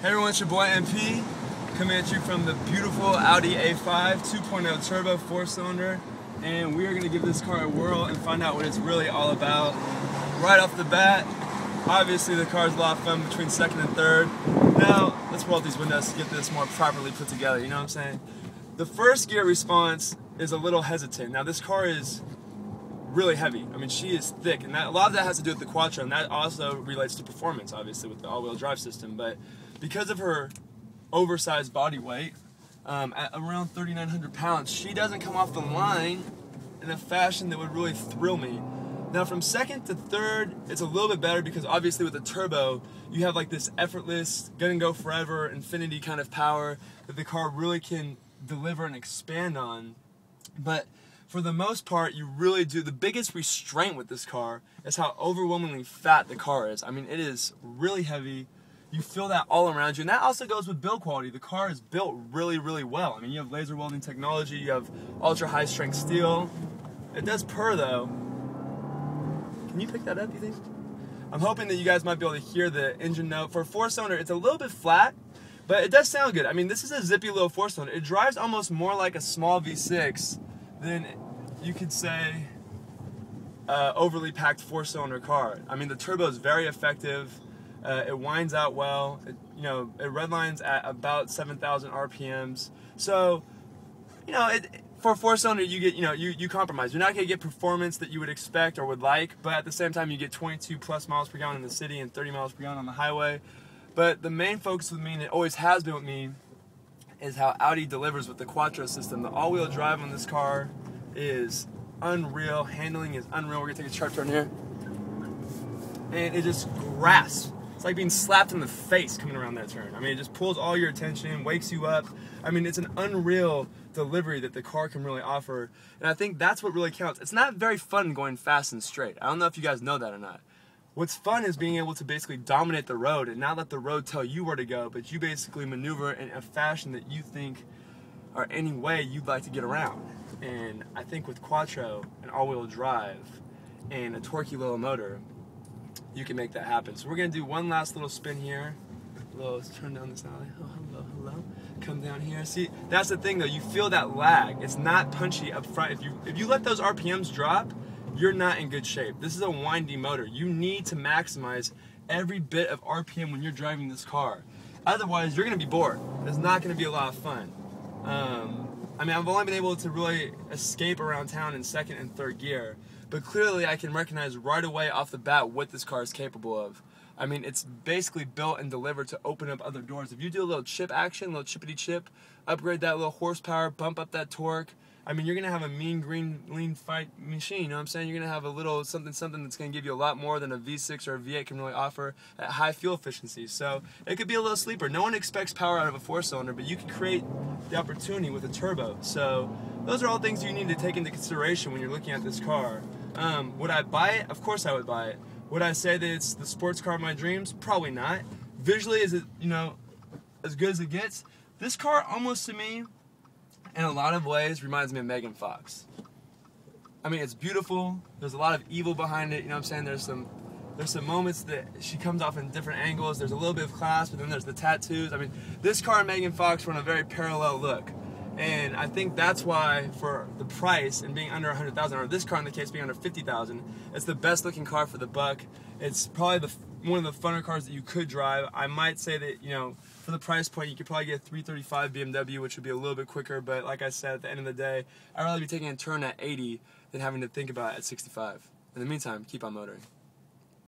Hey everyone, it's your boy MP, coming at you from the beautiful Audi A5 2.0 turbo 4-cylinder, and we are going to give this car a whirl and find out what it's really all about. Right off the bat, obviously the car is a lot of fun between second and third. Now, let's roll up these windows to get this more properly put together, you know what I'm saying? The first gear response is a little hesitant. Now this car is really heavy. I mean, she is thick, and a lot of that has to do with the Quattro, and that also relates to performance, obviously, with the all-wheel drive system. But because of her oversized body weight, at around 3,900 pounds, she doesn't come off the line in a fashion that would really thrill me. Now, from second to third, it's a little bit better because obviously with the turbo, you have like this effortless, gonna go forever, infinity kind of power that the car really can deliver and expand on. But for the most part, you really do. The biggest restraint with this car is how overwhelmingly fat the car is. I mean, it is really heavy. You feel that all around you, and that also goes with build quality. The car is built really, really well. I mean, you have laser welding technology, you have ultra high strength steel. It does purr though. Can you pick that up, you think? I'm hoping that you guys might be able to hear the engine note. For a 4-cylinder, it's a little bit flat, but it does sound good. I mean, this is a zippy little 4-cylinder. It drives almost more like a small V6 than you could say overly packed 4-cylinder car. I mean, the turbo is very effective. It winds out well. It redlines at about 7,000 RPMs. So, for a 4-cylinder, you get, you compromise. You're not going to get performance that you would expect or would like, but at the same time, you get 22 plus miles per gallon in the city and 30 miles per gallon on the highway. But the main focus with me, and it always has been with me, is how Audi delivers with the Quattro system. The all-wheel drive on this car is unreal. Handling is unreal. We're going to take a sharp turn here. And it just grasps. It's like being slapped in the face coming around that turn. I mean, it just pulls all your attention, wakes you up. I mean, it's an unreal delivery that the car can really offer. And I think that's what really counts. It's not very fun going fast and straight. I don't know if you guys know that or not. What's fun is being able to basically dominate the road and not let the road tell you where to go, but you basically maneuver in a fashion that you think or any way you'd like to get around. And I think with Quattro, an all-wheel drive, and a torquey little motor, you can make that happen. So we're going to do one last little spin here. Let's turn down this alley. Oh, hello, hello. Come down here. See, that's the thing though. You feel that lag. It's not punchy up front. If you let those RPMs drop, you're not in good shape. This is a windy motor. You need to maximize every bit of RPM when you're driving this car. Otherwise, you're going to be bored. It's not going to be a lot of fun. I mean, I've only been able to really escape around town in second and third gear, but clearly I can recognize right away off the bat what this car is capable of. I mean, it's basically built and delivered to open up other doors. If you do a little chip action, a little chippity chip, upgrade that little horsepower, bump up that torque, I mean, you're going to have a mean, green, lean fight machine, you know what I'm saying? You're going to have a little something that's going to give you a lot more than a V6 or a V8 can really offer at high fuel efficiency. So it could be a little sleeper. No one expects power out of a 4-cylinder, but you can create the opportunity with a turbo. So those are all things you need to take into consideration when you're looking at this car. Would I buy it? Of course I would buy it. Would I say that it's the sports car of my dreams? Probably not. Visually, is it, as good as it gets? This car almost to me, in a lot of ways, reminds me of Megan Fox. I mean, it's beautiful. There's a lot of evil behind it. You know what I'm saying? There's some moments that she comes off in different angles. There's a little bit of class, but then there's the tattoos. I mean, this car and Megan Fox run a very parallel look. And I think that's why, for the price and being under 100,000, or this car in the case being under 50,000, it's the best looking car for the buck. It's probably one of the funner cars that you could drive. I might say that, for the price point, you could probably get a 335 BMW, which would be a little bit quicker. But like I said, at the end of the day, I'd rather be taking a turn at 80 than having to think about it at 65. In the meantime, keep on motoring.